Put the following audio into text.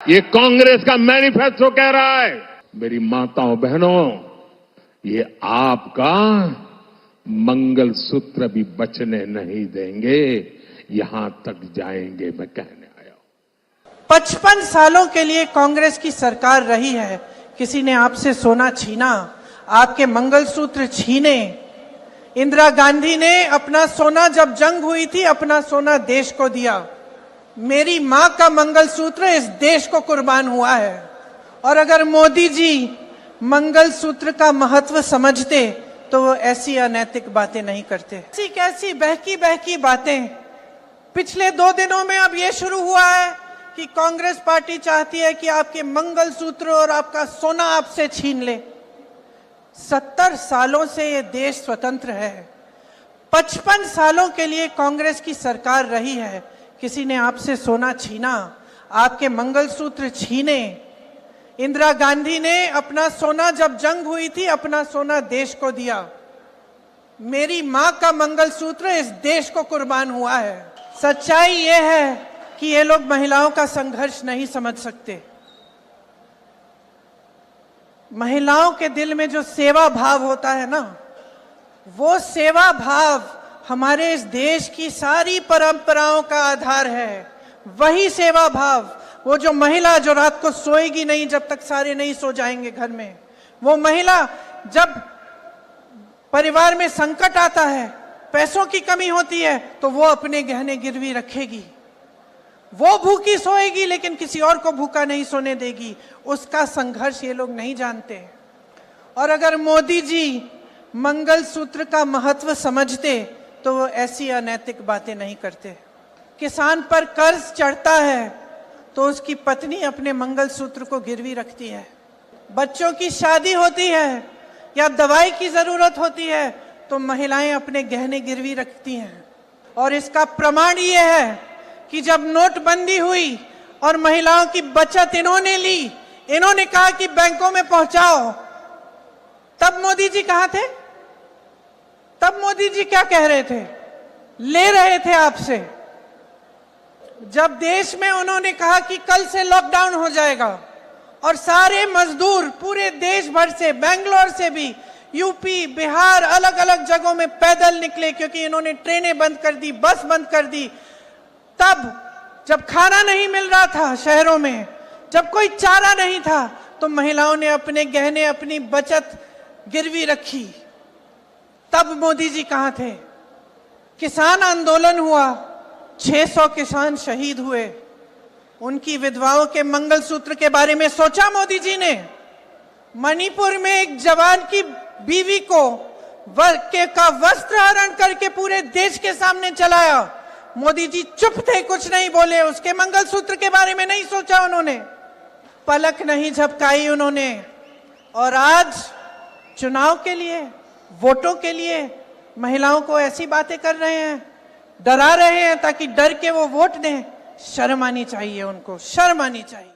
ये कांग्रेस का मैनिफेस्टो कह रहा है। मेरी माताओं बहनों, ये आपका मंगलसूत्र भी बचने नहीं देंगे, यहां तक जाएंगे मैं कहने आया हूं। 55 सालों के लिए कांग्रेस की सरकार रही है। किसी ने आपसे सोना छीना, आपके मंगलसूत्र छीने। इंदिरा गांधी ने अपना सोना, जब जंग हुई थी, अपना सोना देश को दिया। मेरी मां का मंगलसूत्र इस देश को कुर्बान हुआ है। और अगर मोदी जी मंगलसूत्र का महत्व समझते तो वो ऐसी अनैतिक बातें नहीं करते। ऐसी कैसी बहकी बहकी बातें। पिछले 2 दिनों में अब ये शुरू हुआ है कि कांग्रेस पार्टी चाहती है कि आपके मंगलसूत्र और आपका सोना आपसे छीन ले। 70 सालों से ये देश स्वतंत्र है। 55 सालों के लिए कांग्रेस की सरकार रही है। किसी ने आपसे सोना छीना, आपके मंगलसूत्र छीने। इंदिरा गांधी ने अपना सोना, जब जंग हुई थी, अपना सोना देश को दिया। मेरी मां का मंगलसूत्र इस देश को कुर्बान हुआ है। सच्चाई ये है कि ये लोग महिलाओं का संघर्ष नहीं समझ सकते। महिलाओं के दिल में जो सेवा भाव होता है ना, वो सेवा भाव हमारे इस देश की सारी परंपराओं का आधार है। वही सेवा भाव, वो जो महिला जो रात को सोएगी नहीं जब तक सारे नहीं सो जाएंगे घर में, वो महिला जब परिवार में संकट आता है, पैसों की कमी होती है, तो वो अपने गहने गिरवी रखेगी। वो भूखी सोएगी लेकिन किसी और को भूखा नहीं सोने देगी। उसका संघर्ष ये लोग नहीं जानते। और अगर मोदी जी मंगलसूत्र का महत्व समझते तो वो ऐसी अनैतिक बातें नहीं करते। किसान पर कर्ज चढ़ता है तो उसकी पत्नी अपने मंगलसूत्र को गिरवी रखती है। बच्चों की शादी होती है या दवाई की जरूरत होती है तो महिलाएं अपने गहने गिरवी रखती हैं। और इसका प्रमाण ये है कि जब नोटबंदी हुई और महिलाओं की बचत इन्होंने ली, इन्होंने कहा कि बैंकों में पहुंचाओ, तब मोदी जी कहां थे? तब मोदी जी क्या कह रहे थे? ले रहे थे आपसे। जब देश में उन्होंने कहा कि कल से लॉकडाउन हो जाएगा और सारे मजदूर पूरे देश भर से, बेंगलोर से भी, यूपी, बिहार, अलग अलग जगहों में पैदल निकले क्योंकि इन्होंने ट्रेनें बंद कर दी, बस बंद कर दी। तब जब खाना नहीं मिल रहा था शहरों में, जब कोई चारा नहीं था, तो महिलाओं ने अपने गहने, अपनी बचत गिरवी रखी। तब मोदी जी कहां थे? किसान आंदोलन हुआ, 600 किसान शहीद हुए। उनकी विधवाओं के मंगलसूत्र के बारे में सोचा मोदी जी ने? मणिपुर में एक जवान की बीवी को का वस्त्र हरण करके पूरे देश के सामने चलाया। मोदी जी चुप थे, कुछ नहीं बोले। उसके मंगलसूत्र के बारे में नहीं सोचा उन्होंने, पलक नहीं झपकाई उन्होंने। और आज चुनाव के लिए, वोटों के लिए महिलाओं को ऐसी बातें कर रहे हैं, डरा रहे हैं ताकि डर के वो वोट दें। शर्म आनी चाहिए उनको, शर्म आनी चाहिए।